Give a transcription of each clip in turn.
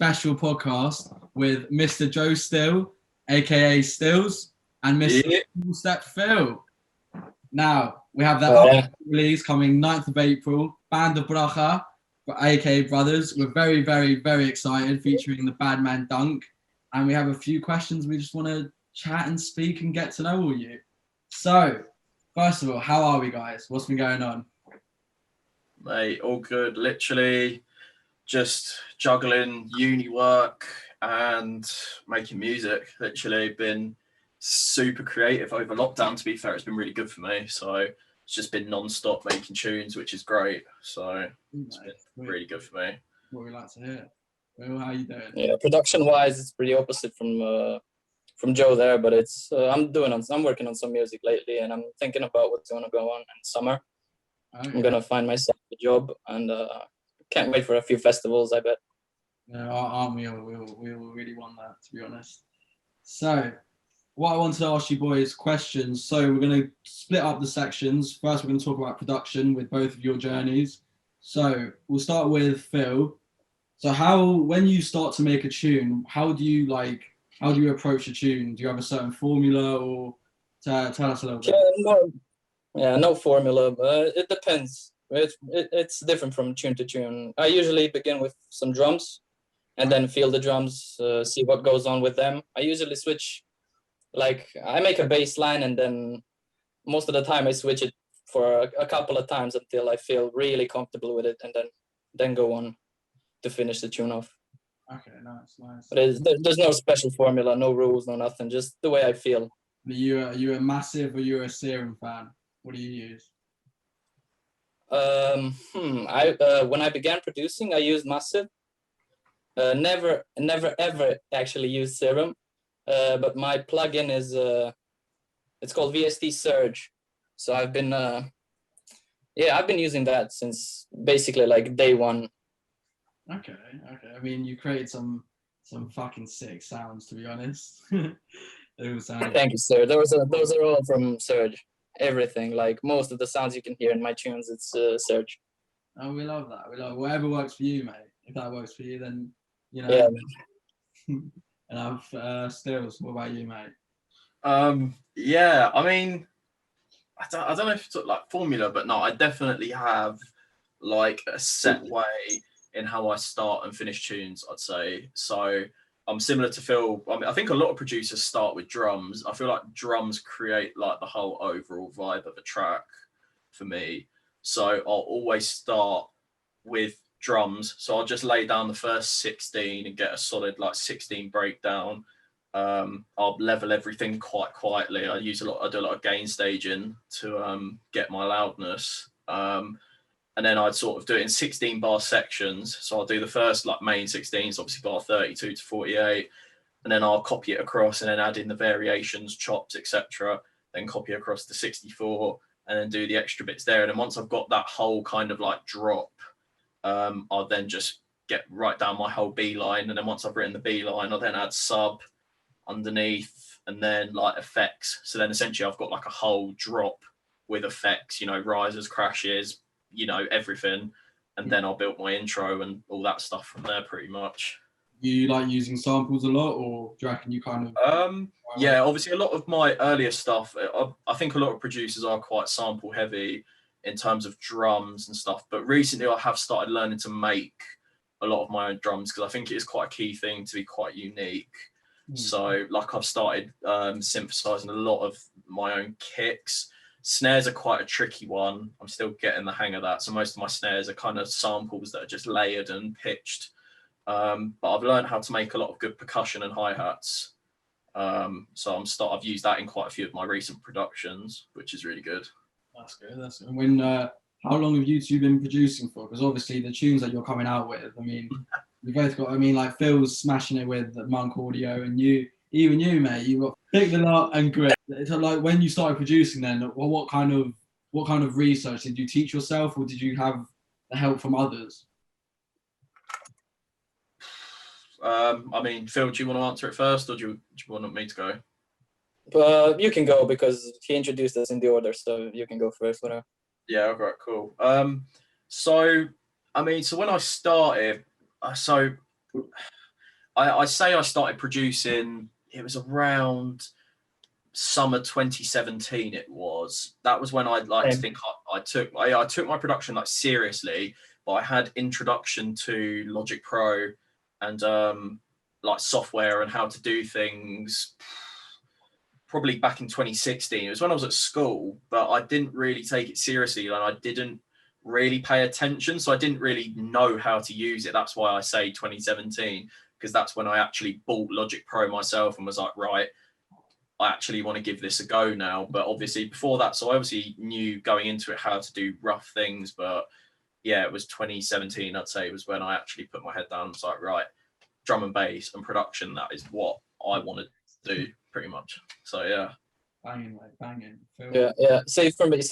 special podcast with Mr. Joe Still, aka StillZ, and Mr. Fullstep Phil. Now, we have that release coming 9th of April, Band of Braca, aka Brothers. We're very, very, very excited, featuring the Bad Man Dunk. And we have a few questions we just want to chat and speak and get to know all you. So, first of all, how are we, guys? What's been going on? Mate, all good. Literally just juggling uni work and making music. Literally been super creative over lockdown, to be fair. It's been really good for me. So it's just been non-stop making tunes, which is great. So it's been really good for me. What we like to hear. Well, how you doing? Yeah, production-wise, it's pretty opposite from Joe there, but it's I'm working on some music lately, and I'm thinking about what's going to go on in summer. Okay. I'm gonna find myself a job, and can't wait for a few festivals, I bet. Yeah, aren't we all? We all really want that, to be honest. So, what I wanted to ask you boys questions. So we're gonna split up the sections. First, we're gonna talk about production with both of your journeys. So we'll start with Phil. So when you start to make a tune, how do you approach a tune? Do you have a certain formula, or tell us a little bit? No formula, but it depends. It's different from tune to tune. I usually begin with some drums and then feel the drums, see what goes on with them. I usually switch, I make a bass line, and then most of the time I switch it for a couple of times until I feel really comfortable with it, and then go on to finish the tune off. Okay, nice. But there's no special formula, no rules, no nothing, just the way I feel. Are you a Massive or you're a Serum fan? What do you use? When I began producing, I used Massive. Never ever actually used Serum. But my plugin is it's called VST Surge. So I've been using that since basically day one. Okay. I mean, you created some fucking sick sounds, to be honest. They all sound. Thank you, sir. Those are all from Surge. Everything, most of the sounds you can hear in my tunes, it's Surge. Oh, we love that. We love whatever works for you, mate. If that works for you, then Yeah. And I've StillZ. What about you, mate? Yeah. I mean, I don't know if it's formula, but no, I definitely have a set way in how I start and finish tunes, I'd say. So I'm similar to Phil. I mean, I think a lot of producers start with drums. I feel like drums create the whole overall vibe of a track for me. So I'll always start with drums. So I'll just lay down the first 16 and get a solid 16 breakdown. I'll level everything quite quietly. I do a lot of gain staging to get my loudness. And then I'd sort of do it in 16 bar sections. So I'll do the first main 16s, obviously bar 32 to 48, and then I'll copy it across and then add in the variations, chops, etc. Then copy across to 64 and then do the extra bits there. And then once I've got that whole kind of drop, I'll then just write down my whole B line. And then once I've written the B line, I'll then add sub underneath and then effects. So then essentially I've got a whole drop with effects, rises, crashes, everything, and then I'll build my intro and all that stuff from there pretty much. You like using samples a lot, or do you reckon you kind of yeah, obviously a lot of my earlier stuff, I think a lot of producers are quite sample heavy in terms of drums and stuff, but recently I have started learning to make a lot of my own drums because I think it is quite a key thing to be quite unique. So I've started synthesizing a lot of my own kicks. Snares are quite a tricky one. I'm still getting the hang of that. So most of my snares are kind of samples that are just layered and pitched. But I've learned how to make a lot of good percussion and hi-hats. So I've used that in quite a few of my recent productions, which is really good. That's good. And how long have you two been producing for? Because obviously the tunes that you're coming out with, I mean, you both got, Phil's smashing it with Monk Audio, and even you, mate, you've got Pick the Lot and Grit. So when you started producing then, what kind of research did you teach yourself, or did you have the help from others? I mean, Phil, do you want to answer it first, or do you want me to go? You can go because he introduced us in the order, so you can go first. Whatever. Yeah, okay, cool. So when I started, I say I started producing, it was around summer 2017. That was when I'd like to think I took my production like seriously, but I had introduction to Logic Pro and like software and how to do things probably back in 2016. It was when I was at school, but I didn't really take it seriously and I didn't really pay attention, so I didn't really know how to use it. That's why I say 2017, because that's when I actually bought Logic Pro myself and was like, right, I actually want to give this a go now. But obviously before that, so I obviously knew going into it how to do rough things, but yeah, it was 2017, I'd say, it was when I actually put my head down and was like, right, drum and bass and production, that is what I want to do pretty much. So yeah. Banging, like banging. Yeah. Same for me. It's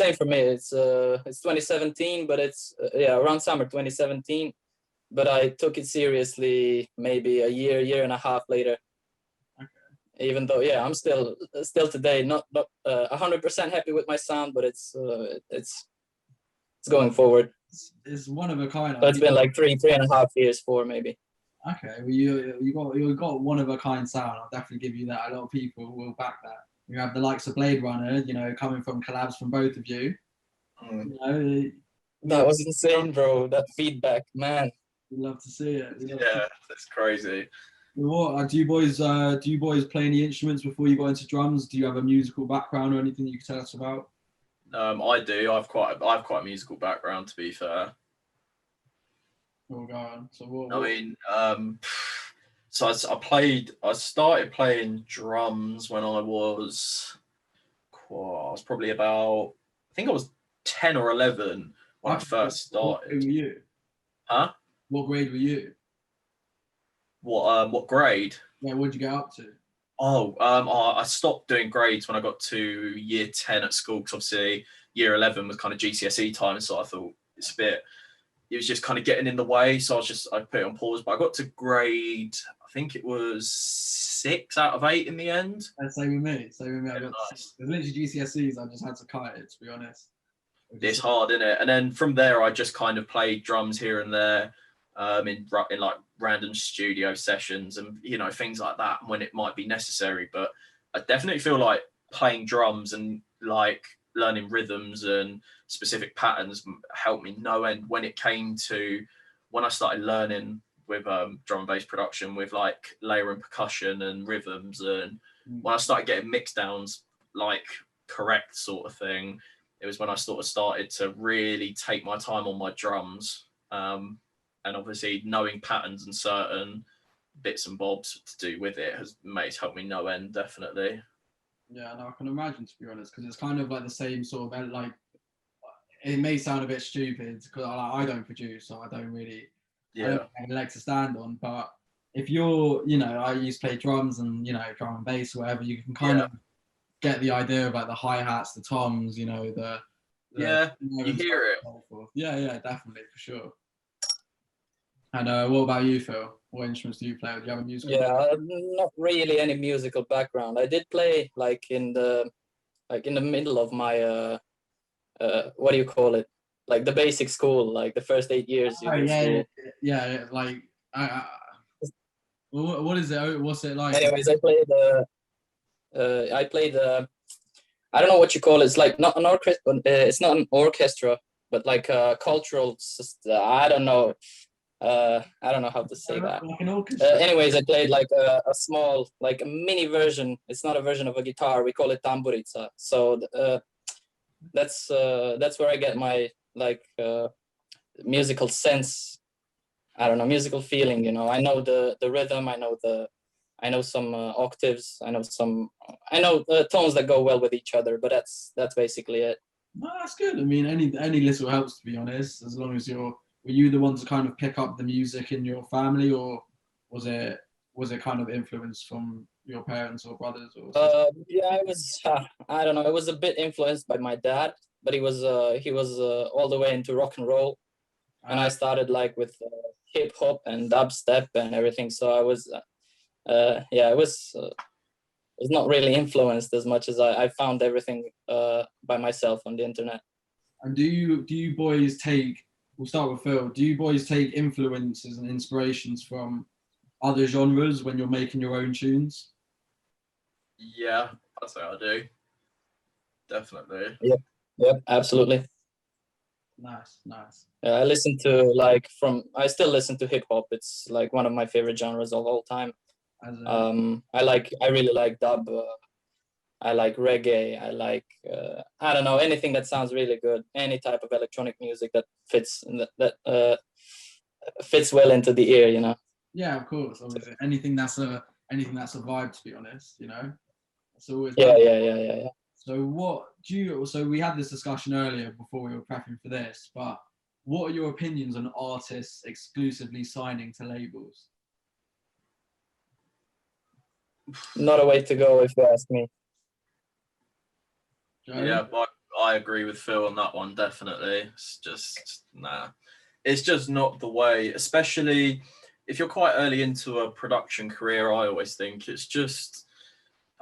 2017, but it's around summer 2017. But I took it seriously maybe a year and a half later. Okay. Even though I'm still today not 100% happy with my sound, but it's going forward. It's one of a kind. So it's been like 3.5 years, 4 maybe. Okay, well you got one of a kind sound. I'll definitely give you that. A lot of people will back that. You have the likes of Blade Runner, coming from collabs from both of you. That was insane, bro. That feedback, man. We love to see it. That's crazy. What do you boys play any instruments before you got into drums? Do you have a musical background or anything you can tell us about? I do. I've quite a musical background, to be fair. Oh God. So what? I mean, so I started playing drums when I was probably about, I think I was 10 or 11 when I first started. What grade were you? Huh? What grade were you? What grade? Yeah, what'd you get up to? I stopped doing grades when I got to year 10 at school, because obviously year 11 was kind of GCSE time, so I thought it was just kind of getting in the way, so I put it on pause. But I got to grade, I think it was 6 out of 8 in the end. Same with me. I got nice. It was literally GCSEs. I just had to cut it, to be honest. It's hard, isn't it? And then from there, I just kind of played drums here and there, in like random studio sessions and things like that when it might be necessary. But I definitely feel like playing drums and like learning rhythms and specific patterns helped me no end when I started learning with drum and bass production with like layer and percussion and rhythms, and when I started getting mix downs like correct sort of thing, it was when I sort of started to really take my time on my drums, and obviously knowing patterns and certain bits and bobs to do with it has helped me no end, definitely. Yeah, no, I can imagine, to be honest, because it's kind of like the same sort of, like, it may sound a bit stupid because I don't produce, so I don't really have a leg to stand on. But if you're, I used to play drums and, drum and bass or whatever, you can kind of get the idea of like the hi-hats, the toms, you hear it. Yeah, definitely, for sure. And what about you, Phil? What instruments do you play? Do you have a musical background? Not really any musical background. I did play like in the middle of my what do you call it? Like the basic school, like the first 8 years. Yeah. Like what is it? What's it like? Anyways, I played I don't know what you call it. It's like not an orchestra. It's not an orchestra, but like a cultural system. I don't know how to say that. Like an orchestra. Anyways, I played like a small, like a mini version. It's not a version of a guitar. We call it tamburica. So that's where I get my like musical sense. I don't know, musical feeling. I know the rhythm. I know some octaves. I know tones that go well with each other. But that's basically it. No, that's good. I mean, any little helps, to be honest. As long as were you the one to kind of pick up the music in your family, or was it kind of influenced from your parents or brothers? Or I was. I don't know. I was a bit influenced by my dad, but he was all the way into rock and roll, and I started like with hip hop and dubstep and everything. So I was, I was not really influenced as much as I found everything by myself on the internet. And do you boys take? We'll start with Phil. Do you boys take influences and inspirations from other genres when you're making your own tunes? Yeah, I'd say I do. Definitely. Yep, absolutely. Nice. I listen to I still listen to hip hop. It's like one of my favorite genres of all time. I really like dub. I like reggae. I like I don't know, anything that sounds really good. Any type of electronic music that fits fits well into the ear, you know. Yeah, of course. Obviously, anything that's a vibe. To be honest, you know, it's always. Yeah. So what do you? So we had this discussion earlier before we were prepping for this, but what are your opinions on artists exclusively signing to labels? Not a way to go, if you ask me. Joe? Yeah, but I agree with Phil on that one. Definitely, it's just nah. It's just not the way, especially if you're quite early into a production career. I always think I just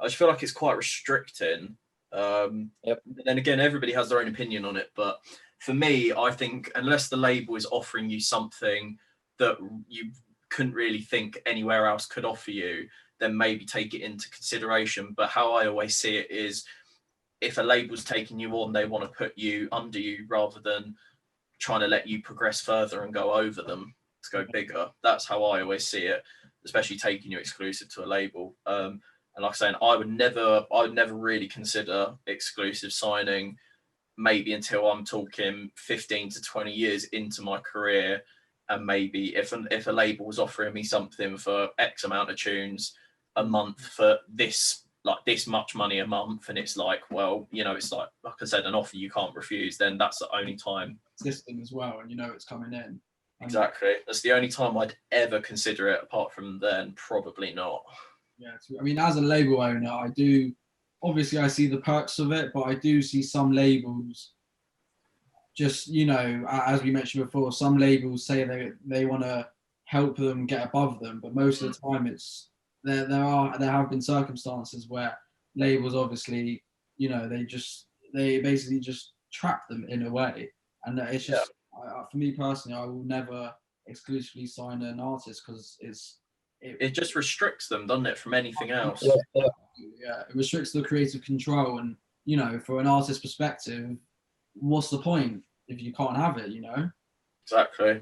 feel like it's quite restricting. Yep. Then again, everybody has their own opinion on it, but for me, I think unless the label is offering you something that you couldn't really think anywhere else could offer you, then maybe take it into consideration. But how I always see it is, if a label's taking you on, they want to put you under you rather than trying to let you progress further and go over them to go bigger. That's how I always see it, especially taking you exclusive to a label. And like I saying, I would never really consider exclusive signing, maybe until I'm talking 15 to 20 years into my career. And maybe if a label was offering me something for X amount of tunes a month for this much money a month, and it's like, well, you know, it's like I said, an offer you can't refuse, then that's the only time. System as well, and you know it's coming in. Exactly. That's the only time I'd ever consider it. Apart from then, probably not. Yeah, I mean, as a label owner, I do. Obviously, I see the perks of it, but I do see some labels. Just, you know, as we mentioned before, some labels say they want to help them get above them, but most of the time it's there have been circumstances where labels obviously, you know, they basically just trap them in a way, and it's just for me personally, I will never exclusively sign an artist because it just restricts them, doesn't it, from anything else? Yeah, it restricts the creative control, and you know, for an artist's perspective, what's the point if you can't have it, you know? Exactly.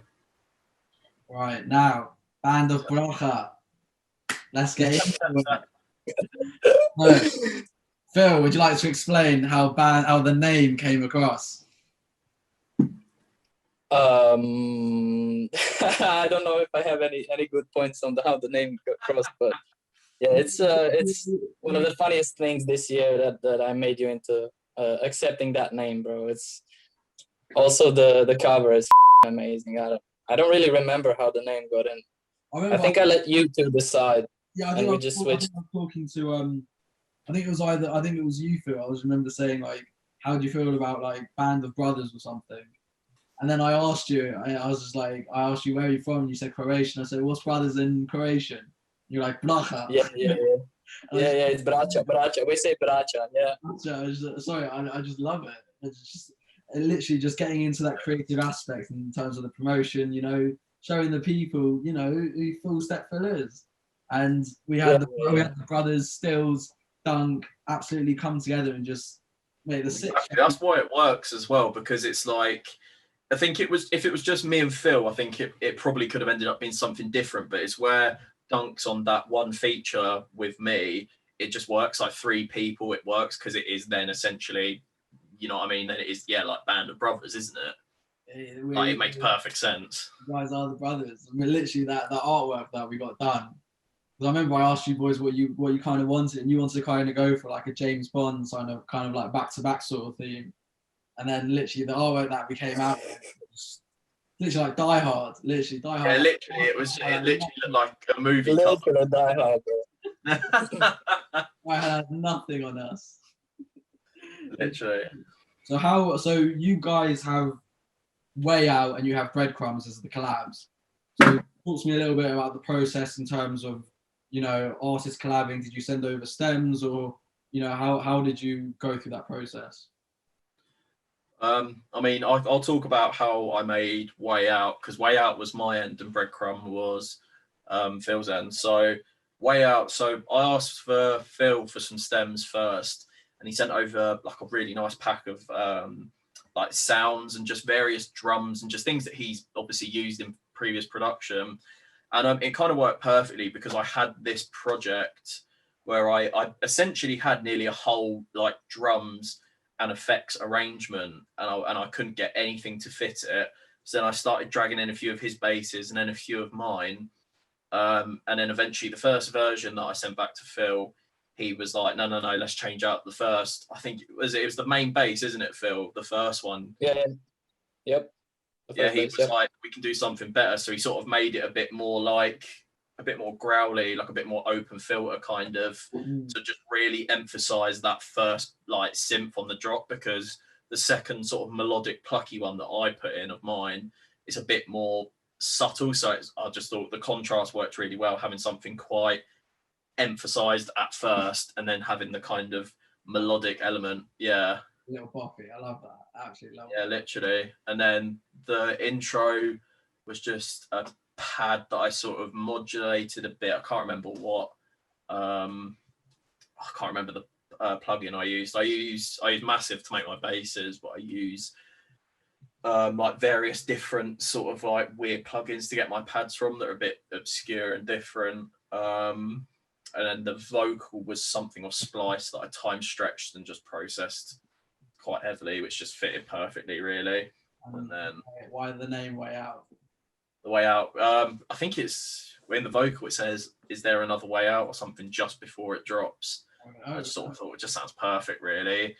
Right, now, Band of Braca. Let's get into it. So, Phil, would you like to explain how the name came across? I don't know if I have any good points on how the name got across, but yeah, it's one of the funniest things this year that I made you into accepting that name, bro. It's also the cover is amazing. I don't really remember how the name got in. I think I let you two decide. Yeah, I think I was talking to I think it was you, Phil. I remember saying like, how do you feel about like Band of Brothers or something? And then I asked you, I asked you where are you from? And you said Croatian. I said, what's brothers in Croatian? You're like Braca. Yeah, it's Braca. We say Braca, yeah. I just love it. It literally just getting into that creative aspect in terms of the promotion, you know, showing the people, you know, who Fullstep Phil is. And we had the brothers StillZ, Dunk absolutely come together and just make the six. That's why it works as well, because it's like, I think if it was just me and Phil, I think it probably could have ended up being something different, but it's where Dunk's on that one feature with me, it just works like three people. It works because it is then essentially, you know what I mean? Then it is, like Band of Brothers, isn't it? It makes perfect sense. You guys are the brothers. I mean, literally that artwork that we got done. Because I remember I asked you boys what you kind of wanted, and you wanted to kind of go for like a James Bond kind of like back-to-back sort of theme. And then literally the artwork that we came out with, literally like Die Hard, literally Die Hard. Yeah, literally, it literally looked like a movie cover. Die Hard, bro. I had nothing on us. Literally. So you guys have Way Out and you have Breadcrumbs as the collabs. So talk to me a little bit about the process in terms of, you know, artists collabing. Did you send over stems, or, you know, how did you go through that process? I mean, I'll talk about how I made Way Out, because Way Out was my end and Breadcrumb was Phil's end. So way out. So I asked for Phil for some stems first, and he sent over like a really nice pack of like sounds and just various drums and just things that he's obviously used in previous production. And it kind of worked perfectly because I had this project where I essentially had nearly a whole like drums and effects arrangement, and I couldn't get anything to fit it. So then I started dragging in a few of his basses and then a few of mine. And then eventually the first version that I sent back to Phil, he was like, no, let's change out the first. I think it was the main bass, isn't it, Phil? The first one. Yeah. Yep. Yeah, he was like, we can do something better. So he sort of made it a bit more growly, like a bit more open filter kind of, to just really emphasize that first like synth on the drop, because the second sort of melodic plucky one that I put in of mine is a bit more subtle. So I just thought the contrast worked really well, having something quite emphasized at first and then having the kind of melodic element. Yeah. Little boppy. I love that. Absolutely love that. Literally. And then the intro was just a pad that I sort of modulated a bit. I can't remember what. I can't remember the plugin I used. I use Massive to make my basses, but I use like various different sort of like weird plugins to get my pads from that are a bit obscure and different. And then the vocal was something of Splice that I time stretched and just processed quite heavily, which just fitted perfectly, really. And then why the name Way Out? The Way Out. I think it's in the vocal. It says, "Is there another way out?" or something just before it drops. I just sort of thought it just sounds perfect, really.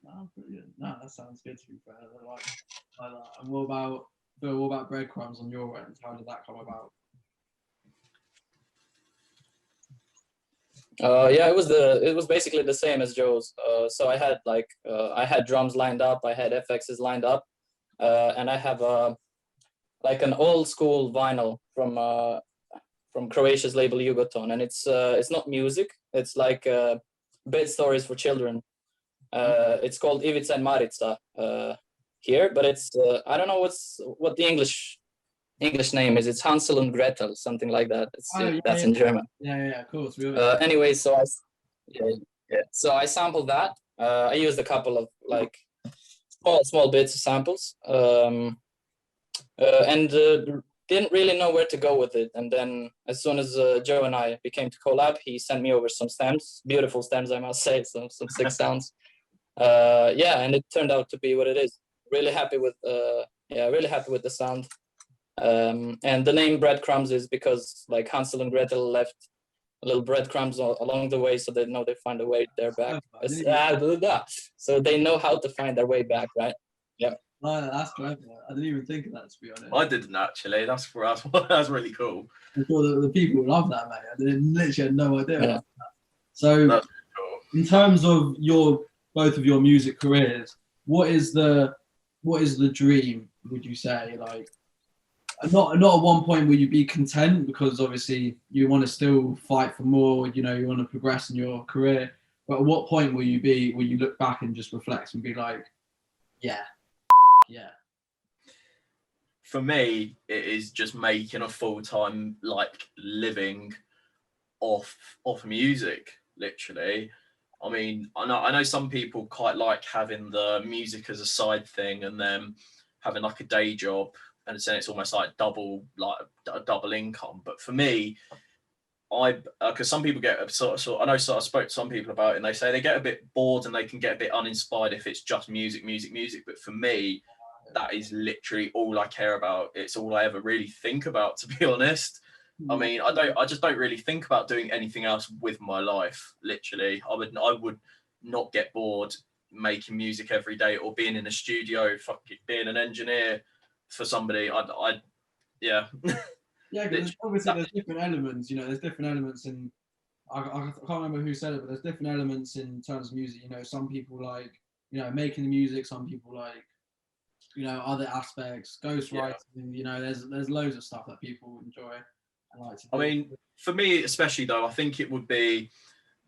No, brilliant. No, that sounds good. To be fair, I like that. And what about Phil? What about Breadcrumbs on your end? How did that come about? Yeah, it was basically the same as Joe's. So I had I had drums lined up, I had FXs lined up, and I have like an old school vinyl from Croatia's label Yugoton, and it's not music. It's like bed stories for children. It's called Ivica and Marica here, but it's I don't know what the English name is. It's Hansel and Gretel, something like that. That's in German. Yeah, of course. Anyway, so so I sampled that. I used a couple of like small bits of samples, and didn't really know where to go with it. And then as soon as Joe and I became to collab, he sent me over some stems, beautiful stems, I must say, some sick sounds. And it turned out to be what it is. Really happy with the sound. And the name Breadcrumbs is because like Hansel and Gretel left little breadcrumbs along the way, so they know they find a way there back. So they know how to find their way back, right? Yeah. No, that's clever. I didn't even think of that, to be honest. I didn't actually. That's really cool. I'm sure the people love that, mate. I literally had no idea about that. So, that's cool. In terms of both of your music careers, what is the dream? Would you say, like, not at one point will you be content, because obviously you want to still fight for more. You know, you want to progress in your career. But at what point will you look back and just reflect and be like, yeah. For me, it is just making a full-time like living off music, literally. I mean, I know some people quite like having the music as a side thing and then having like a day job, and it's almost like a double income. But for me, because some people get sort of, I know, so I spoke to some people about it, and they say they get a bit bored and they can get a bit uninspired if it's just music. But for me, that is literally all I care about. It's all I ever really think about, to be honest. I mean, I just don't really think about doing anything else with my life. Literally, I would not get bored making music every day or being in a studio, being an engineer for somebody. Yeah. Yeah, because obviously there's different elements. You know, there's different elements in. I can't remember who said it, but there's different elements in terms of music. You know, some people like, you know, making the music. Some people like, you know, other aspects, ghostwriting. Yeah. You know, there's loads of stuff that people enjoy and like to do. I mean, for me especially though, I think it would be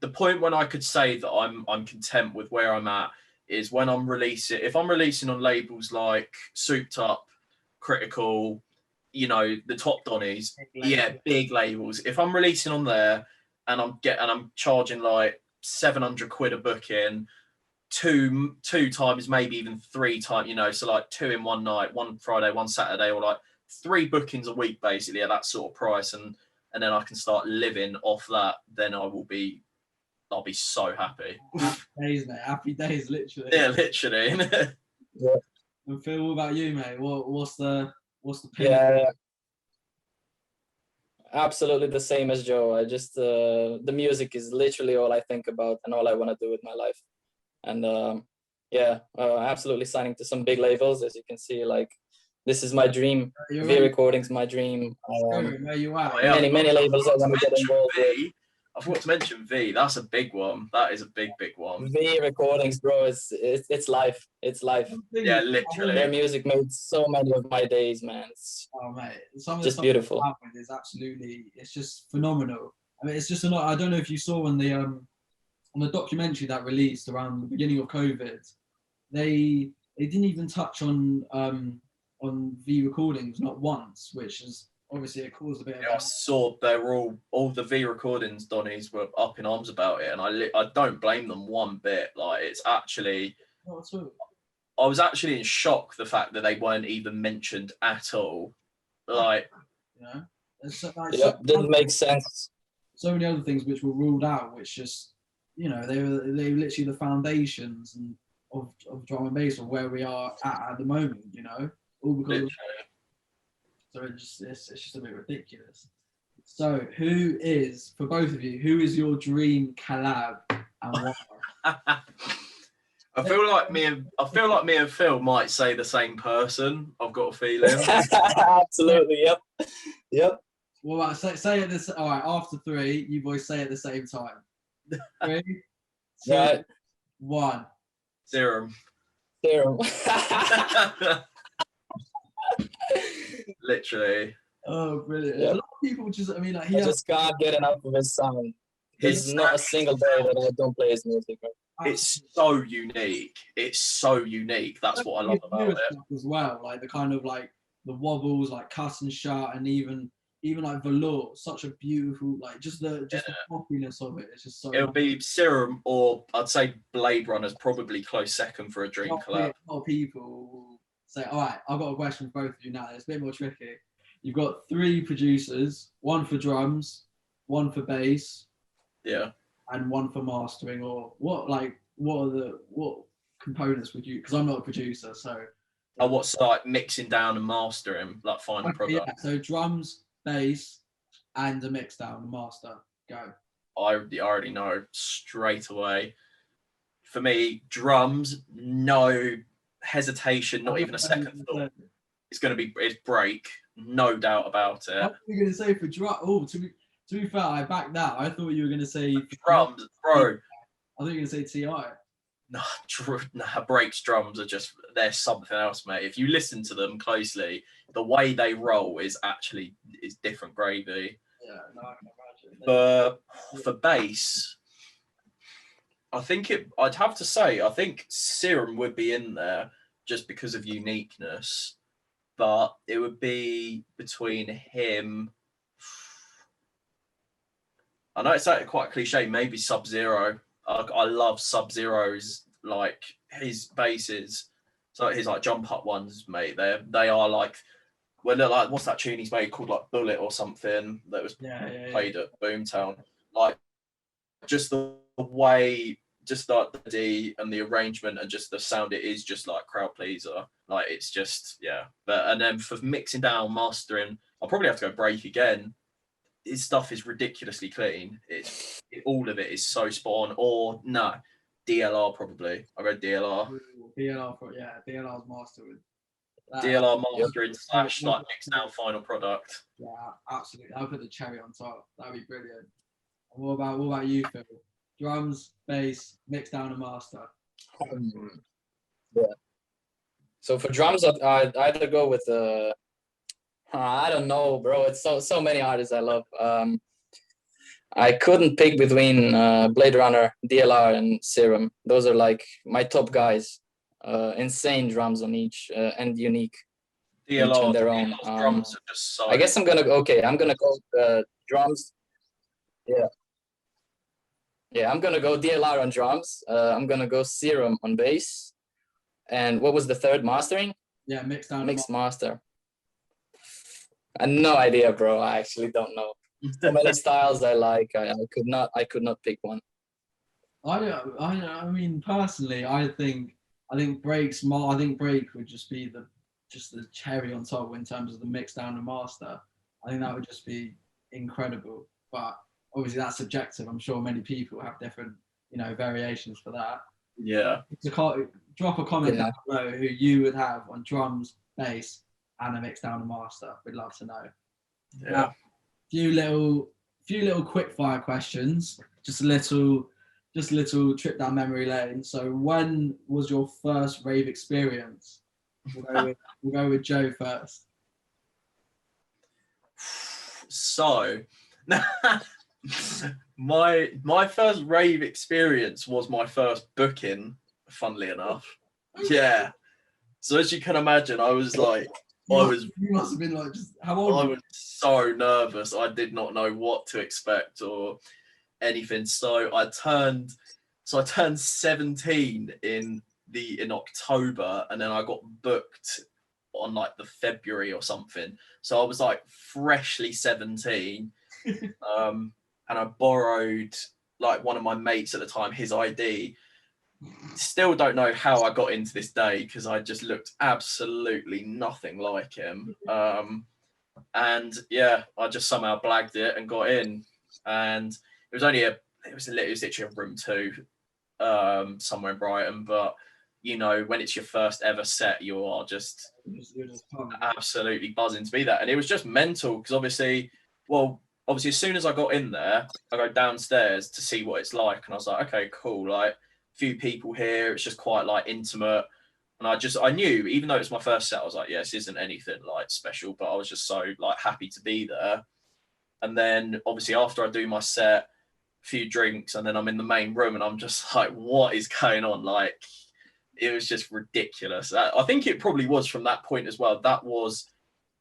the point when I could say that I'm content with where I'm at is when I'm releasing. If I'm releasing on labels like Souped Up, Critical, you know, the top Donnies, big labels. If I'm releasing on there and I'm charging like 700 quid a booking, two times, maybe even 3 times, you know, so like 2 in one night, 1 Friday, 1 Saturday, or like 3 bookings a week basically at that sort of price, and then I can start living off that, then I'll be so happy. Happy days, mate. Happy days, literally. Yeah, literally. Yeah. And Phil, what about you, mate? What's the Yeah, absolutely the same as Joe. I just the music is literally all I think about and all I want to do with my life. And absolutely signing to some big labels, as you can see. Like, this is my dream. V Recording's my dream. Where you at? Many labels I want to get involved with. I forgot to mention V. That's a big one. That is a big one. V Recordings, bro. It's life. It's life. Yeah, literally. Their music made so many of my days, man. It's just beautiful. It's absolutely. It's just phenomenal. I mean, it's just a lot. I don't know if you saw on the documentary that released around the beginning of COVID, they didn't even touch on V Recordings, not once, which is obviously it caused a bit. I saw they were all the V Recordings Donnies were up in arms about it, and I don't blame them one bit. Like, it's actually, I was actually in shock the fact that they weren't even mentioned at all. Like, didn't make sense. So many other things which were ruled out, which just, you know, they were literally the foundations of drum and bass, of where we are at the moment, you know, all because so it's just a bit ridiculous. So who is, for both of you, who is your dream collab and why? I feel like me and Phil might say the same person. I've got a feeling. Absolutely, yep. Well, say it this. All right, after 3, you boys say it at the same time. 3, 2, right. 1. Serum. Literally. Oh, brilliant! Yep. A lot of people just, I mean, like, I just can't get enough of his sound. There's not a single day that I don't play his music. Right? It's so unique. That's what I love about it as well. Like the kind of like the wobbles, like Cuss and Shut, and even like Velour. Such a beautiful, like just the poppiness of it. It's just so. It'll be Serum, or I'd say Blade Runner's probably close second for a dream collab. A lot of people say, all right, I've got a question for both of you now. It's a bit more tricky. You've got 3 producers, 1 for drums, 1 for bass, and 1 for mastering. Or what components would you? Because I'm not a producer, so. What's like mixing down and mastering, like final product. Yeah, so drums, bass, and a mix down, the master. Go. I already know straight away. For me, drums, no hesitation, not even a second thought. It's break, no doubt about it. What were you going to say for drum? Oh, to be fair, I backed that. I thought you were going to say drums, bro. I thought you were going to say TI. Nah, breaks, drums are just, they're something else, mate. If you listen to them closely, the way they roll is different gravy. Yeah, no, I can imagine. But for bass, I'd have to say, I think Serum would be in there just because of uniqueness, but it would be between him. I know it's like quite cliche, maybe Sub-Zero. I love Sub-Zero's, like, his basses, so his like jump up ones, mate. They are like, well, they're like, what's that tune he's made called like Bullet or something that was played at Boomtown? Like, just the way, just like the D and the arrangement and just the sound, it is just like crowd pleaser. Like, it's just, and then for mixing down, mastering, I'll probably have to go Break again. His stuff is ridiculously clean. All of it is so spot on. Or no, DLR probably. I read DLR. DLR's master with that. DLR mastering / like mix down final product. Yeah, absolutely. I'll put the cherry on top. That'd be brilliant. And what about you, Phil? Drums, bass, mix down and master. So for drums, I'd either go with I don't know, bro. It's so many artists I love. I couldn't pick between Blade Runner, DLR, and Serum. Those are like my top guys. Insane drums on each and unique. each on their own. Drums are just so... I guess I'm gonna go drums. Yeah, I'm gonna go DLR on drums. I'm gonna go Serum on bass. And what was the third? Mastering? Yeah, mixed master. I have no idea, bro. I actually don't know. So many styles I like. I could not pick one. I mean, personally, I think Break would just be the cherry on top in terms of the mix down and master. I think that would just be incredible. But obviously that's subjective. I'm sure many people have different, variations for that. Yeah. Drop a comment down below who you would have on drums, bass, and a mix down and master. We'd love to know. Yeah. Now, few little quick fire questions. Just a little trip down memory lane. So when was your first rave experience? We'll go with Joe first. So my first rave experience was my first booking, funnily enough. Yeah. So as you can imagine, I was like, you must have been like, just how old? I was so nervous. I did not know what to expect or anything. So I turned 17 in October, and then I got booked on like the February or something. So I was like freshly 17. And I borrowed like one of my mates at the time, his ID. Still don't know how I got into this day because I just looked absolutely nothing like him. And yeah, I just somehow blagged it and got in. And it was literally a room 2 somewhere in Brighton. But when it's your first ever set, you are just absolutely buzzing to be there. And it was just mental because obviously as soon as I got in there, I go downstairs to see what it's like. And I was like, okay, cool. Like, few people here. It's just quite like intimate. And I knew, even though it's my first set, I was like, yeah, this isn't anything like special, but I was just so like happy to be there. And then obviously after I do my set, a few drinks, and then I'm in the main room and I'm just like, what is going on? Like, it was just ridiculous. I think it probably was from that point as well. That was,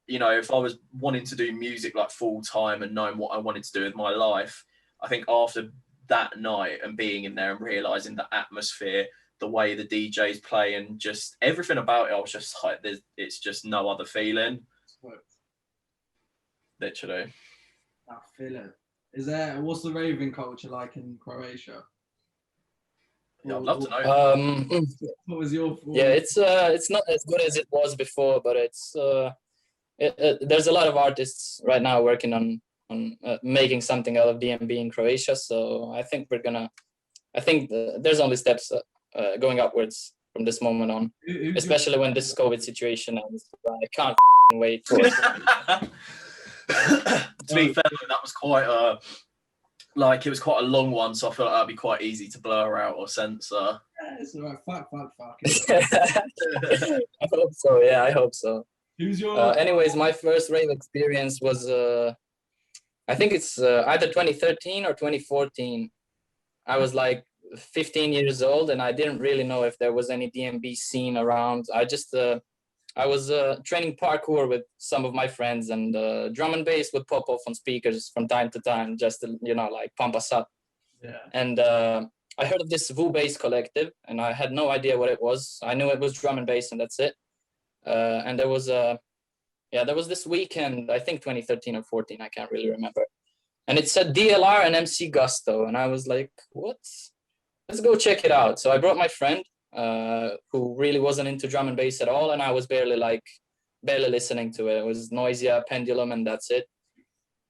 if I was wanting to do music like full time and knowing what I wanted to do with my life, I think after that night and being in there and realizing the atmosphere, the way the DJs play and just everything about it, I was just like, it's just no other feeling. Literally. I feel it. What's the raving culture like in Croatia? Yeah, I'd love to know. What was your? Yeah, it's not as good as it was before, but there's a lot of artists right now working on making something out of DMB in Croatia. So I think there's only steps going upwards from this moment on, especially when this COVID situation ends. I can't wait for it. To be fair, that was quite it was quite a long one, so I feel like that'd be quite easy to blur out or censor. Yeah, it's all right. Fuck. I hope so. Yeah, I hope so. Who's your? Anyways, my first rave experience was I think it's either 2013 or 2014. I was like 15 years old and I didn't really know if there was any DMB scene around. I was training parkour with some of my friends, and drum and bass would pop off on speakers from time to time just to, like pump us up. Yeah. And I heard of this Vu bass collective and I had no idea what it was. I knew it was drum and bass and that's it. And there was this weekend, I think 2013 or 14, I can't really remember. And it said DLR and MC Gusto. And I was like, what? Let's go check it out. So I brought my friend who really wasn't into drum and bass at all. And I was barely listening to it. It was Noisia, Pendulum, and that's it.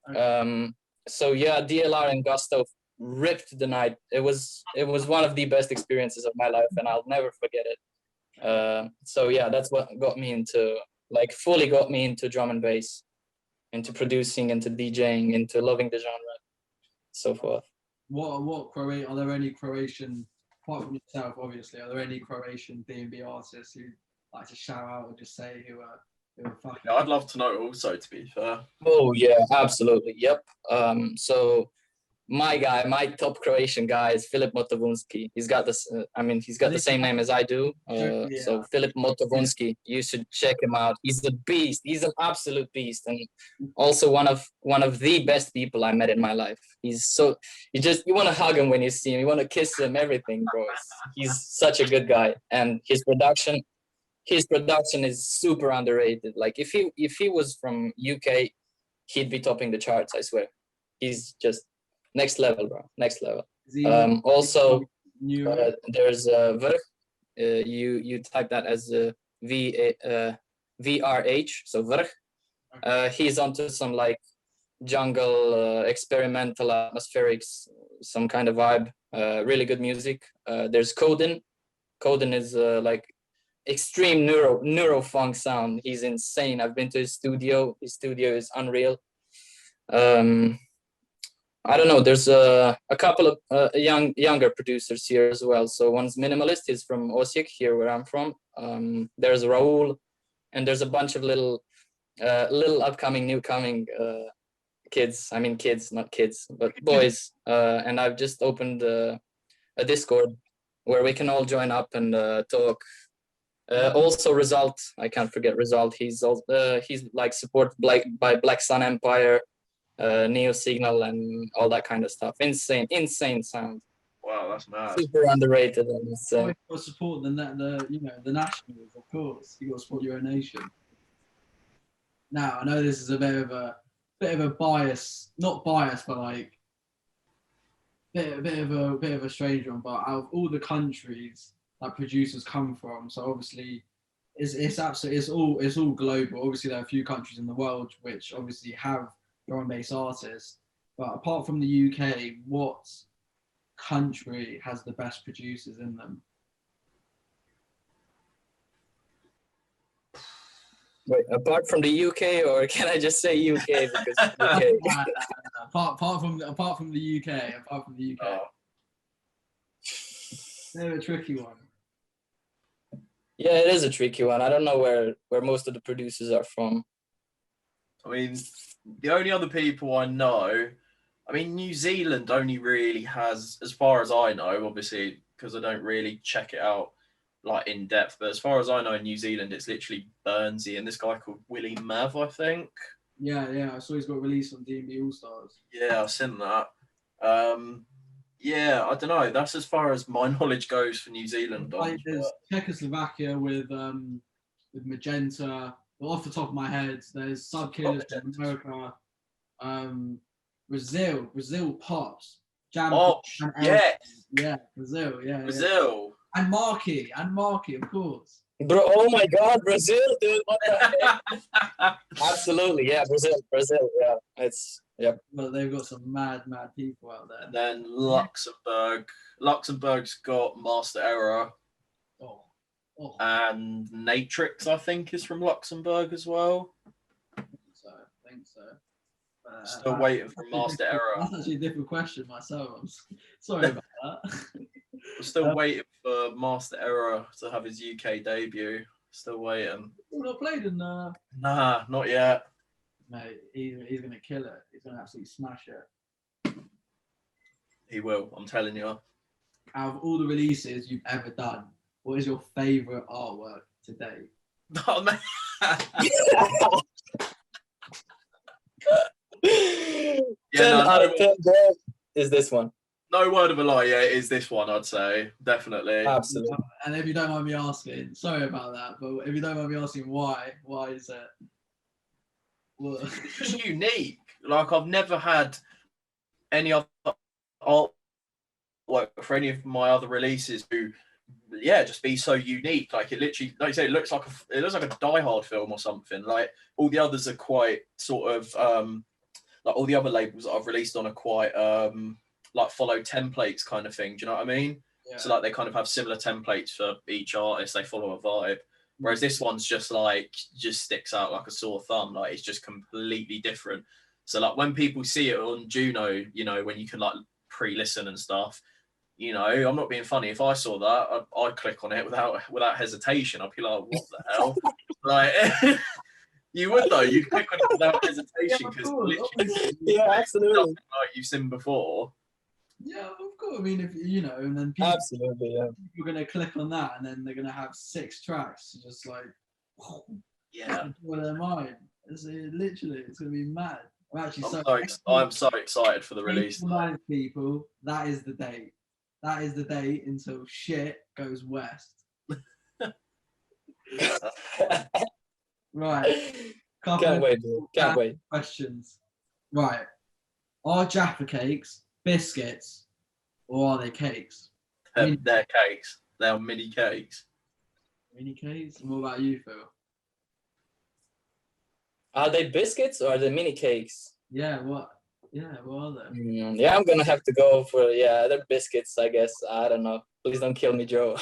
Okay. So yeah, DLR and Gusto ripped the night. It was one of the best experiences of my life and I'll never forget it. So yeah, that's what got me into, fully got me into drum and bass, into producing, into DJing, into loving the genre, so forth. Are there any Croatian, apart from yourself, obviously, are there any Croatian DMB artists who like to shout out or just say who are fucking? Yeah, I'd love to know also, to be fair. Oh yeah, absolutely. Yep. So my guy, my top Croatian guy is Filip Motovunski. He's got this. He's got the same name as I do. So Filip Motovunski, you should check him out. He's a beast. He's an absolute beast, and also one of the best people I met in my life. He's so you want to hug him when you see him. You want to kiss him. Everything, bro. He's such a good guy, and his production is super underrated. Like if he was from UK, he'd be topping the charts. I swear. He's just next level, bro. Next level. Also, there's Vrh. You type that as VRH, so Vrh. He's onto some like jungle, experimental, atmospheric, some kind of vibe. Really good music. There's Coden. Coden is like extreme neuro funk sound. He's insane. I've been to his studio. His studio is unreal. I don't know. There's a couple of younger producers here as well. So one's Minimalist. He's from Osijek, here where I'm from. There's Raul, and there's a bunch of little upcoming, newcoming kids. I mean kids, not kids, but boys. And I've just opened a Discord where we can all join up and talk. Also Result, I can't forget Result. He's like supported by Black Sun Empire, Neo Signal, and all that kind of stuff. Insane sound. Wow, that's mad. Super underrated. And insane. You got to support the nationals, of course. You got to support your own nation. Now I know this is a bit of a bias, not bias, but like bit of a strange one. But out of all the countries that producers come from, so obviously it's all global. Obviously there are a few countries in the world which obviously have drum-based artists, but apart from the UK, what country has the best producers in them? Wait, apart from the UK, or can I just say UK because UK? apart from the UK. Oh. They're a tricky one. Yeah, it is a tricky one. I don't know where most of the producers are from. I mean, the only other people I know, I mean, New Zealand only really has, as far as I know, obviously, because I don't really check it out like in depth, but as far as I know, in New Zealand, it's literally Burnsy and this guy called Willie Mav, I think. Yeah, I saw he's got released on D&B All Stars. Yeah, I've seen that. Yeah, I don't know. That's as far as my knowledge goes for New Zealand. Like there's Czechoslovakia with Magenta. Well, off the top of my head, there's Subkillers from America. Brazil pops. Jam. Oh, yes. Yeah, Brazil. Yeah. Brazil. And Marky, of course. Bro, oh my God, Brazil, dude! What the heck? Absolutely, yeah, Brazil, yeah. Well, they've got some mad people out there. And then Luxembourg's got Master Error. Oh. And Natrix, I think, is from Luxembourg as well. I think so. Still waiting for Master Error. That's actually a different question myself. I'm sorry about that. We're still waiting for Master Error to have his UK debut. Still waiting. Still not played in Nah, not yet. Mate, he's gonna kill it. He's gonna absolutely smash it. He will, I'm telling you. Out of all the releases you've ever done, what is your favourite artwork to date? Oh, man. 10 out of 10 is this one. No word of a lie, yeah, it is this one, I'd say. Definitely. Absolutely. And if you don't mind me asking, sorry about that, but if you don't mind me asking why is it? Well, it's just unique. Like, I've never had any other artwork for any of my other releases who, yeah, just be so unique. Like, it literally, like you say, it looks like a Die Hard film or something. Like, all the others are quite sort of, like all the other labels that I've released on are quite, like follow templates kind of thing. Do you know what I mean? yeah. So like they kind of have similar templates for each artist. They follow a vibe. Whereas this one's just sticks out like a sore thumb. Like it's just completely different. So like when people see it on Juno, you know, when you can like pre-listen and stuff, you know, I'm not being funny. If I saw that, I'd click on it without hesitation. I'd be like, what the hell? Like, you would though. You'd click on it without hesitation because yeah, absolutely. Like you've seen before. Yeah, of course. I mean, if you know, and then people Absolutely, yeah. are gonna click on that, and then they're gonna have 6 tracks, just like Yeah. with their mind. Literally, it's gonna be mad. I'm actually I'm so excited for the release. April 9th, people. That is the date. That is the date until shit goes west. Right. Can't wait, dude. Can't wait. Questions. Right. Are Jaffa cakes biscuits or are they cakes? They're cakes. They're mini cakes. Mini cakes? And what about you, Phil? Are they biscuits or are they mini cakes? Yeah, what? Yeah, what are they? Yeah, I'm gonna have to go for they're biscuits, I guess. I don't know. Please don't kill me, Joe.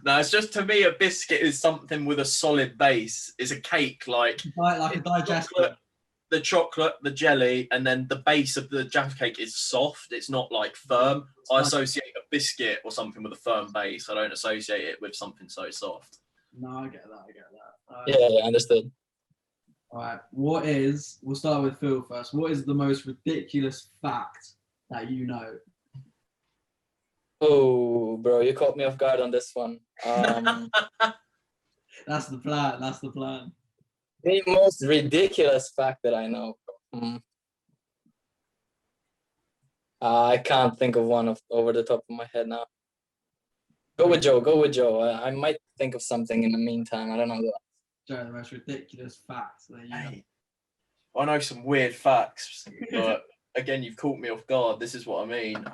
No, it's just, to me, a biscuit is something with a solid base. It's a cake, like a digestive. The chocolate, the jelly, and then the base of the Jaffa cake is soft. It's not like firm. I associate a biscuit or something with a firm base. I don't associate it with something so soft. No, I get that. Yeah, understood. All right. We'll start with Phil first. What is the most ridiculous fact that you know? Oh, bro, you caught me off guard on this one. That's the plan. The most ridiculous fact that I know. I can't think of one over the top of my head now. Go with Joe. I might think of something in the meantime. I don't know. Joe, the most ridiculous fact that you know. I know some weird facts, but again, you've caught me off guard. This is what I mean.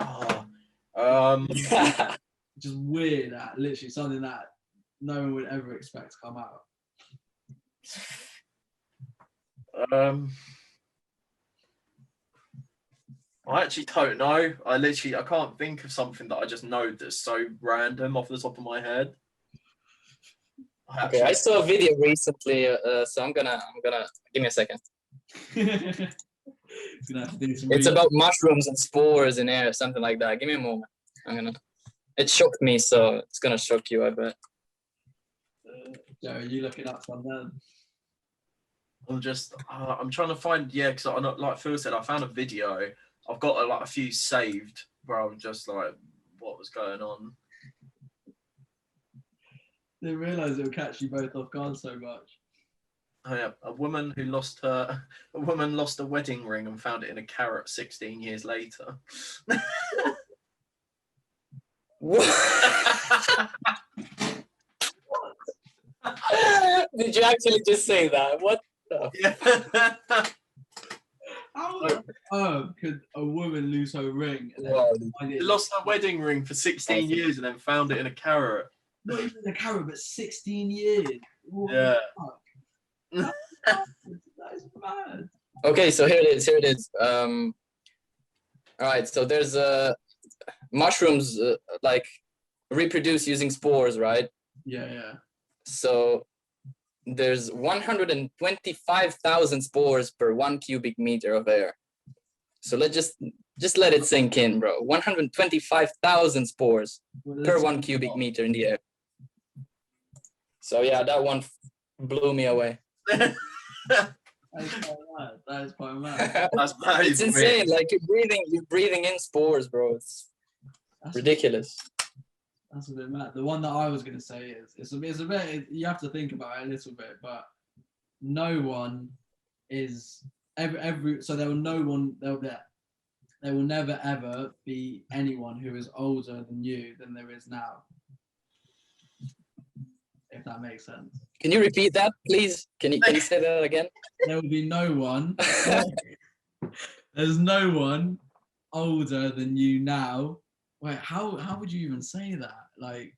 Just weird, literally something that no one would ever expect to come out. I actually don't know. I can't think of something that I just know that's so random off the top of my head. I saw a video recently, so I'm gonna give me a second. It's about mushrooms and spores in air, something like that. Give me a moment. It shocked me, so it's gonna shock you, I bet. Joe, are you looking up something? I'm trying to find, because like Phil said, I found a video. I've got a few saved where I'm just like, what was going on? Didn't realise it would catch you both off guard so much. Oh yeah, a woman lost a wedding ring and found it in a carrot 16 years later. Did you actually just say that? What the? Yeah. How could a woman lose her ring? She lost her wedding ring for 16 years and then found it in a carrot. Not even a carrot, but 16 years. What yeah. That is mad. Okay, so here it is. All right, so there's mushrooms like reproduce using spores, right? Yeah. So there's 125,000 spores per 1 cubic meter of air. So let's just let it sink in, bro. 125,000 spores per 1 cubic meter in the air. So yeah, that one blew me away. That is quite mad. It's insane. Like you're breathing in spores, bro. It's ridiculous. That's a bit mad. The one that I was going to say is it's a bit. You have to think about it a little bit, but no one is so there will never ever be anyone who is older than you than there is now. If that makes sense. Can you repeat that, please? Can you say that again? There will be no one. There's no one older than you now. Wait, how would you even say that? Like,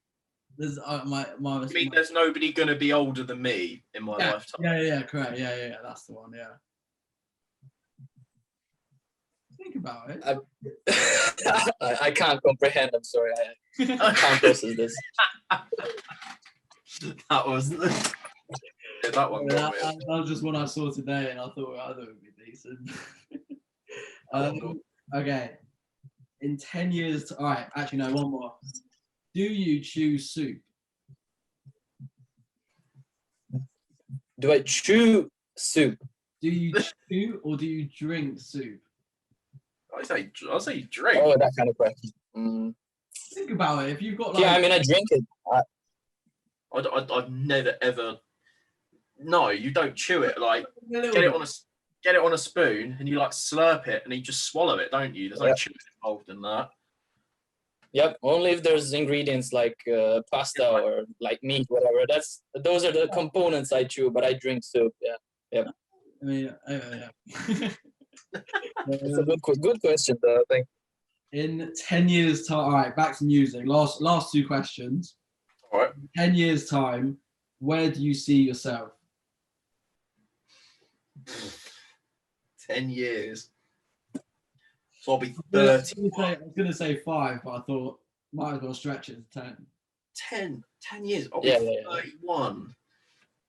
there's there's nobody gonna be older than me in my lifetime. Yeah, correct. Yeah, that's the one. Yeah. Think about it. I can't comprehend. I'm sorry. I can't process this. That was that one. That was just one I saw today, and I thought it would be decent. Okay. In 10 years, all right. Actually, no. One more. Do you choose soup? Do I chew soup? Do you chew or do you drink soup? I say drink. Oh, that kind of question. Mm. Think about it. If you've got like, Yeah, I mean, I drink it. I've never ever. No, you don't chew it. Like a little get bit. it on a spoon, and you like slurp it, and you just swallow it, don't you? There's no Yeah. chewing involved in that. Yep, only if there's ingredients like pasta or like meat, whatever. Those are the components I chew, but I drink soup. Yeah, yep. I mean, yeah. It's a good question, though, I think. In 10 years' time, all right, back to music. Last two questions. All right. 10 years' time, where do you see yourself? 10 years. So I'll be I 30. was going to say 5, but I thought might as well stretch it to 10. 10 years. I'll be Yeah, 31.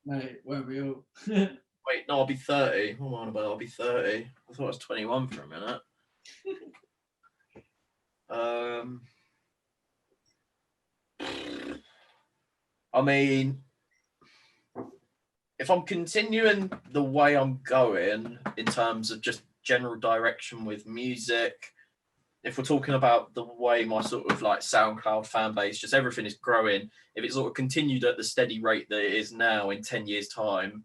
Mate, won't we all? Wait, no, I'll be 30. Hold on about I'll be 30. I thought I was 21 for a minute. I mean, if I'm continuing the way I'm going in terms of just general direction with music, if we're talking about the way my sort of like SoundCloud fan base, just everything is growing, if it sort of continued at the steady rate that it is now in 10 years' time,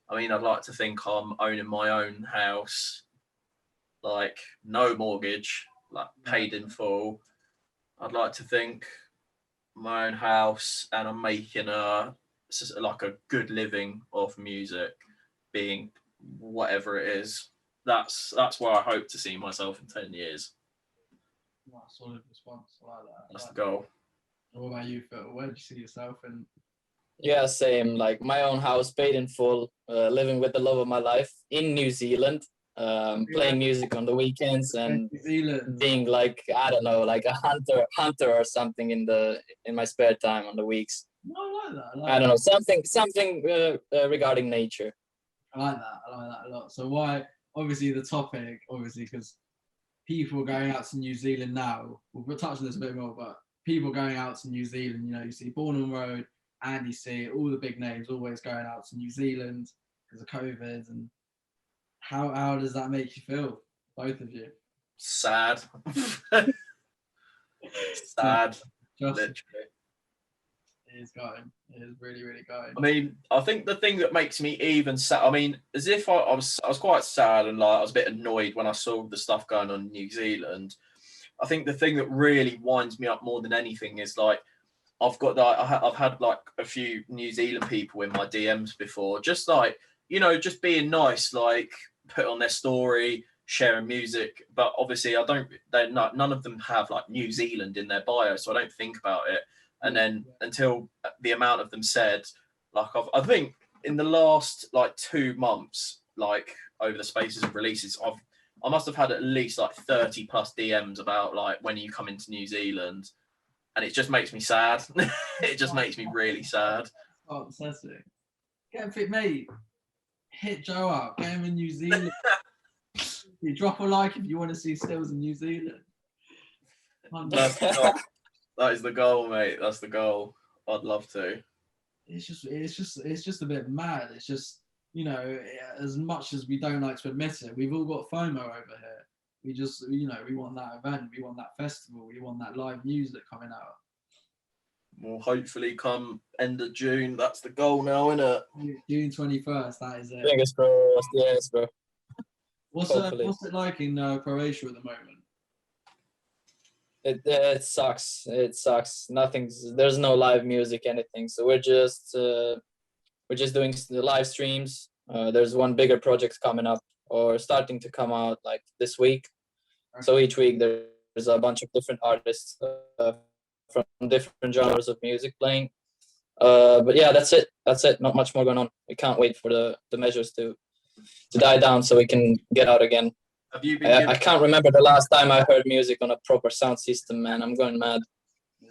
I mean, I'd like to think I'm owning my own house, like no mortgage, like paid in full. I'd like to think my own house, and I'm making like a good living off music, being whatever it is. That's where I hope to see myself in 10 years. Wow, solid response. I like that. That's the goal. What about you, Phil? Where do you see yourself in? Yeah, same. Like my own house, paid in full, living with the love of my life in New Zealand, playing music on the weekends and New Zealand. being like, I don't know, like a hunter or something in my spare time on the weeks. No, I like that. I don't know, something regarding nature. I like that. I like that a lot. So why? Obviously, the topic, because people going out to New Zealand now. We'll touch on this a bit more, but people going out to New Zealand. You see Bornham Road, Andy C, all the big names always going out to New Zealand because of COVID. And how does that make you feel, both of you? Sad. Sad. Literally. It is going. It is really, really going. I mean, I think the thing that makes me even sad, I mean, as if I was quite sad and like I was a bit annoyed when I saw the stuff going on in New Zealand. I think the thing that really winds me up more than anything is like I've had like a few New Zealand people in my DMs before, just like, just being nice, like put on their story, sharing music. But obviously none of them have like New Zealand in their bio, so I don't think about it. And then until the amount of them said, like I think in the last like 2 months, like over the spaces of releases, I must have had at least like 30 plus DMs about like when you come into New Zealand, and it just makes me sad. It just makes me really sad. Oh, obsessive. Get him, mate. Hit Joe up. Get him in New Zealand. You drop a like if you want to see StillZ in New Zealand. That is the goal, mate. That's the goal. I'd love to. It's just a bit mad. It's just, as much as we don't like to admit it, we've all got FOMO over here. We just, we want that event, we want that festival, we want that live music coming out. Well, hopefully come end of June. That's the goal now, isn't it? June 21st, that is it. Fingers crossed, yes, bro. What's it like in Croatia at the moment? It sucks. It sucks. There's no live music, anything. So we're just doing the live streams. There's one bigger project coming up or starting to come out like this week. Okay. So each week there's a bunch of different artists from different genres of music playing. But yeah, that's it. Not much more going on. We can't wait for the measures to die down so we can get out again. Have you been I can't remember the last time I heard music on a proper sound system, man. I'm going mad. Yeah,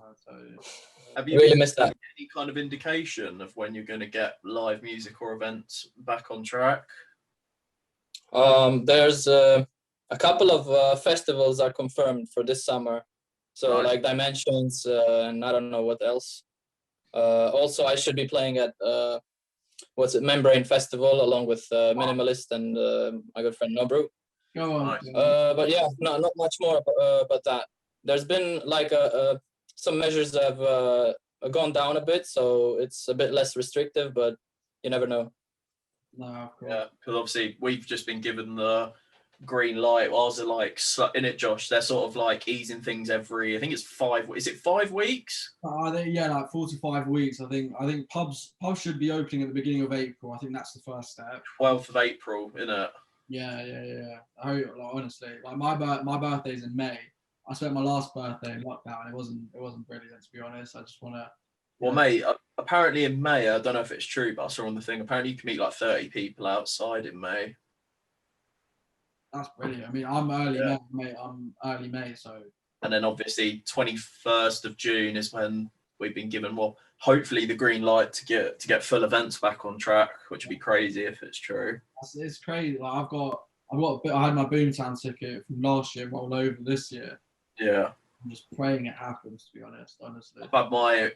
I'll tell you. Have you really missed that? Any kind of indication of when you're going to get live music or events back on track? There's a couple of festivals are confirmed for this summer. So nice. Like Dimensions and I don't know what else. Also, I should be playing at Membrane Festival along with Minimalist and my good friend Nobru. Go on. Nice. But yeah, not much more about that. There's been like some measures that have gone down a bit, so it's a bit less restrictive, but you never know. No, of course. Yeah, because obviously we've just been given the green light. Ours are like in it, Josh. They're sort of like easing things every. I think it's 5. Is it 5 weeks? Yeah, like 45 weeks. I think pubs should be opening at the beginning of April. I think that's the first step. 12th of April, innit? Yeah. I hope, like, honestly, like my birthday's in May. I spent my last birthday in lockdown. It wasn't brilliant, to be honest. I just want to. Well, mate, apparently in May, I don't know if it's true, but I saw on the thing, apparently you can meet like 30 people outside in May. That's brilliant. I mean, I'm early May, mate. I'm early May, so. And then obviously 21st of June is when we've been given, well, hopefully the green light to get full events back on track, which would be crazy if it's true. It's crazy. Like I had my Boomtown ticket from last year roll over this year. Yeah. I'm just praying it happens, to be honest, honestly. I've had my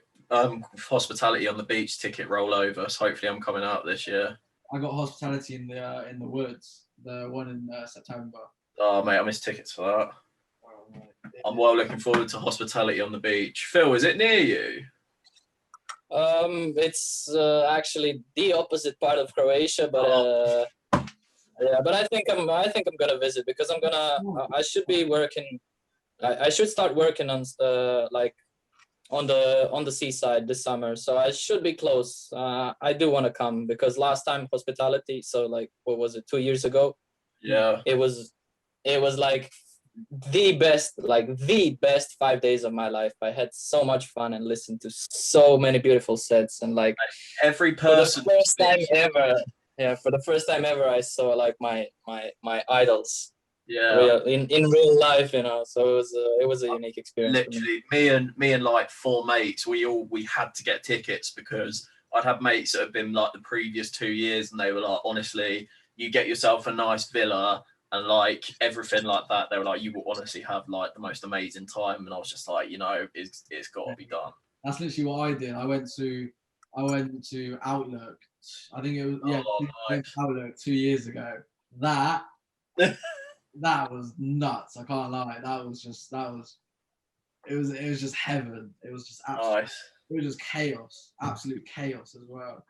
hospitality on the beach ticket roll over, so hopefully I'm coming out this year. I got hospitality in the woods, the one in September. Oh, mate, I missed tickets for that. Oh, mate. I'm well looking forward to hospitality on the beach. Phil, is it near you? It's actually the opposite part of Croatia, but yeah, but I think I'm gonna visit because I should be working. I should start working on like on the seaside this summer, so I should be close. I do want to come because last time hospitality, so like what was it, 2 years ago? Yeah. It was like the best 5 days of my life. I had so much fun and listened to so many beautiful sets, and like every person for the first time ever I saw like my idols in real life, you know, so it was a unique experience. Literally me and like 4 mates, we had to get tickets because I'd have mates that have been like the previous 2 years and they were like, honestly, you get yourself a nice villa and like everything like that, they were like, you will honestly have like the most amazing time. And I was just like, you know, it's got to be done. That's literally what I did. I went to Outlook. I think it was nice. Outlook 2 years ago. That was nuts. I can't lie. It was just heaven. It was just nice. It was just chaos, absolute chaos as well.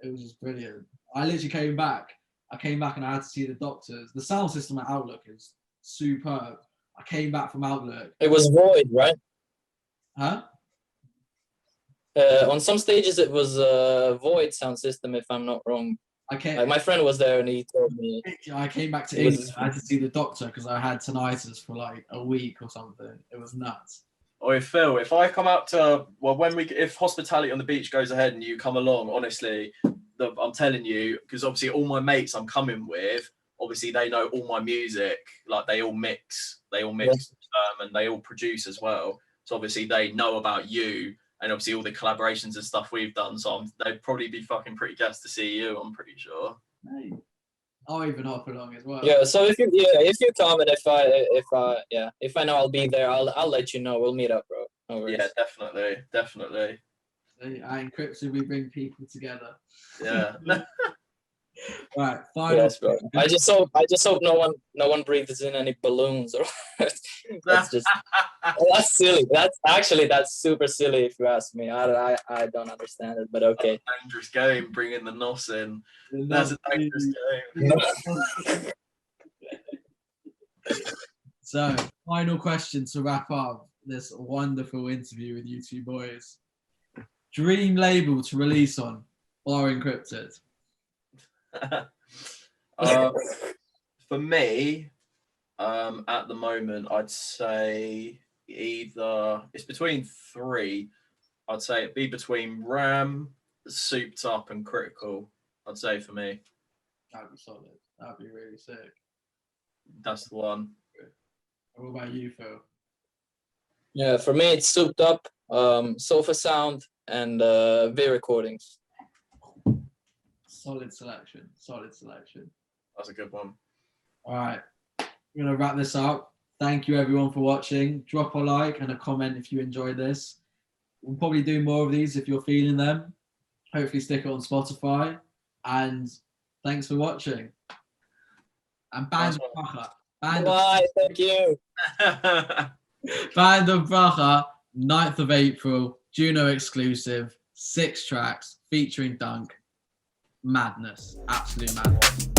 It was just brilliant. I literally came back and I had to see the doctors. The sound system at Outlook is superb. I came back from Outlook. It was void, right? Huh? On some stages it was void sound system, if I'm not wrong. Like my friend was there and he told me. I came back to England. I had to see the doctor because I had tinnitus for like a week or something. It was nuts. Oh, Phil, if I come out to if hospitality on the beach goes ahead and you come along, honestly, I'm telling you, because obviously all my mates I'm coming with, obviously they know all my music, like they all mix, and they all produce as well. So obviously they know about you and obviously all the collaborations and stuff we've done. So they'd probably be fucking pretty gassed to see you, I'm pretty sure. Hey, I'll even hop along as well. Yeah, so if you come and if I know I'll be there, I'll let you know. We'll meet up, bro. No worries. Yeah, definitely. I encrypted, we bring people together. Yeah. Right, final. Yes, bro. I just hope no one breathes in any balloons or that's silly. That's super silly if you ask me. I don't understand it, but okay. That's a dangerous game, bringing the nos in. That's a dangerous game. So, final question to wrap up this wonderful interview with you two boys. Dream label to release on or encrypted? For me, at the moment, I'd say either it's between 3. I'd say it'd be between Ram, Souped Up, and Critical. I'd say for me. That'd be solid. That'd be really sick. That's the one. What about you, Phil? Yeah, for me it's Souped Up, Sofa Sound, and V Recordings. Solid selection. That's a good one. All right. We're going to wrap this up. Thank you, everyone, for watching. Drop a like and a comment if you enjoyed this. We'll probably do more of these if you're feeling them. Hopefully stick it on Spotify. And thanks for watching. And bang, Braca. Bye, thank you. Band of Braca, 9th of April, Juno exclusive, 6 tracks featuring Dunk. Madness, absolute madness.